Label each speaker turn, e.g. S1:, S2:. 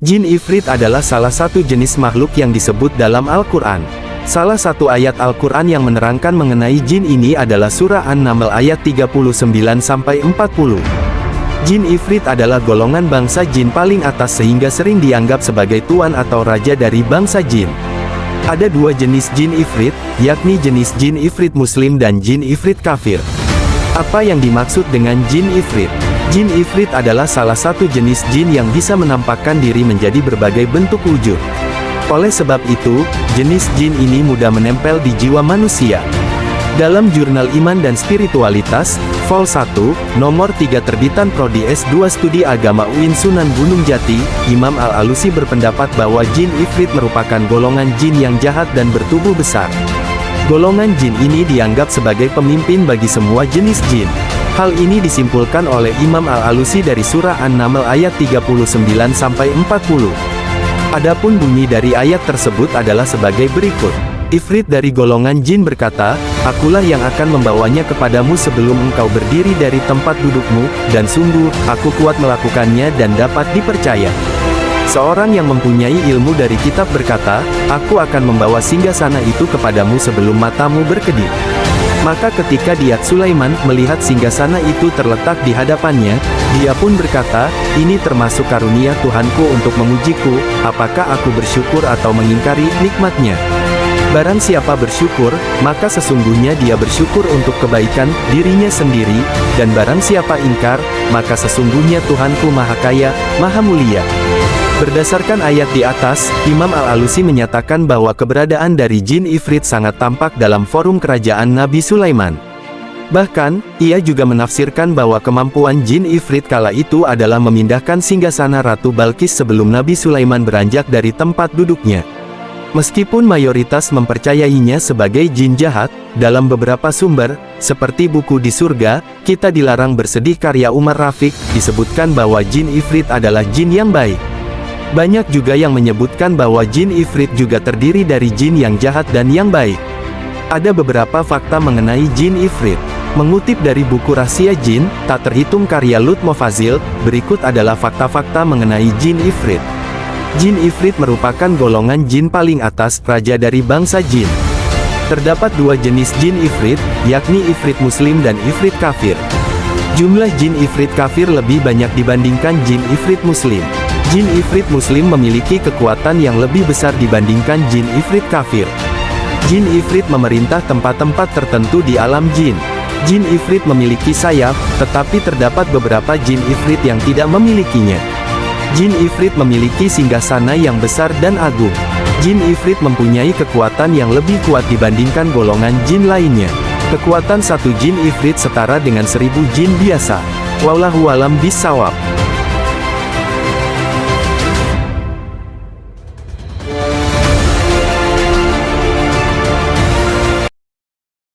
S1: Jin Ifrit adalah salah satu jenis makhluk yang disebut dalam Al-Quran. Salah satu ayat Al-Quran yang menerangkan mengenai jin ini adalah surah An-Naml ayat 39-40. Jin Ifrit adalah golongan bangsa jin paling atas sehingga sering dianggap sebagai tuan atau raja dari bangsa jin. Ada dua jenis jin Ifrit, yakni jenis jin Ifrit Muslim dan jin Ifrit Kafir. Apa yang dimaksud dengan jin Ifrit? Jin Ifrit adalah salah satu jenis jin yang bisa menampakkan diri menjadi berbagai bentuk wujud. Oleh sebab itu, jenis jin ini mudah menempel di jiwa manusia. Dalam Jurnal Iman dan Spiritualitas, Vol 1, Nomor 3 terbitan Prodi S2 Studi Agama UIN Sunan Gunung Jati, Imam Al-Alusi berpendapat bahwa jin Ifrit merupakan golongan jin yang jahat dan bertubuh besar. Golongan jin ini dianggap sebagai pemimpin bagi semua jenis jin. Hal ini disimpulkan oleh Imam Al-Alusi dari surah An-Naml ayat 39-40. Adapun bunyi dari ayat tersebut adalah sebagai berikut. Ifrit dari golongan jin berkata, "Akulah yang akan membawanya kepadamu sebelum engkau berdiri dari tempat dudukmu, dan sungguh, aku kuat melakukannya dan dapat dipercaya." Seorang yang mempunyai ilmu dari kitab berkata, "Aku akan membawa singgasana itu kepadamu sebelum matamu berkedip." Maka ketika Diat Sulaiman melihat singgasana itu terletak di hadapannya, dia pun berkata, "Ini termasuk karunia Tuhanku untuk mengujiku, apakah aku bersyukur atau mengingkari nikmatnya?" Barang siapa bersyukur, maka sesungguhnya dia bersyukur untuk kebaikan dirinya sendiri, dan barang siapa ingkar, maka sesungguhnya Tuhanku Maha Kaya, Maha Mulia. Berdasarkan ayat di atas, Imam Al-Alusi menyatakan bahwa keberadaan dari jin Ifrit sangat tampak dalam forum kerajaan Nabi Sulaiman. Bahkan, ia juga menafsirkan bahwa kemampuan jin Ifrit kala itu adalah memindahkan singgasana Ratu Balqis sebelum Nabi Sulaiman beranjak dari tempat duduknya. Meskipun mayoritas mempercayainya sebagai jin jahat, dalam beberapa sumber, seperti buku Di Surga, Kita Dilarang Bersedih karya Umar Rafiq, disebutkan bahwa jin Ifrit adalah jin yang baik. Banyak juga yang menyebutkan bahwa jin Ifrit juga terdiri dari jin yang jahat dan yang baik. Ada beberapa fakta mengenai jin Ifrit. Mengutip dari buku Rahasia Jin, Tak Terhitung karya Lut Mofazil, berikut adalah fakta-fakta mengenai jin Ifrit. Jin Ifrit merupakan golongan jin paling atas, raja dari bangsa jin. Terdapat dua jenis jin Ifrit, yakni Ifrit Muslim dan Ifrit Kafir. Jumlah jin Ifrit Kafir lebih banyak dibandingkan jin Ifrit Muslim. Jin Ifrit Muslim memiliki kekuatan yang lebih besar dibandingkan jin Ifrit Kafir. Jin Ifrit memerintah tempat-tempat tertentu di alam jin. Jin Ifrit memiliki sayap, tetapi terdapat beberapa jin Ifrit yang tidak memilikinya. Jin Ifrit memiliki singgasana yang besar dan agung. Jin Ifrit mempunyai kekuatan yang lebih kuat dibandingkan golongan jin lainnya. Kekuatan satu jin Ifrit setara dengan 1000 jin biasa. Wallahu a'lam bishawab.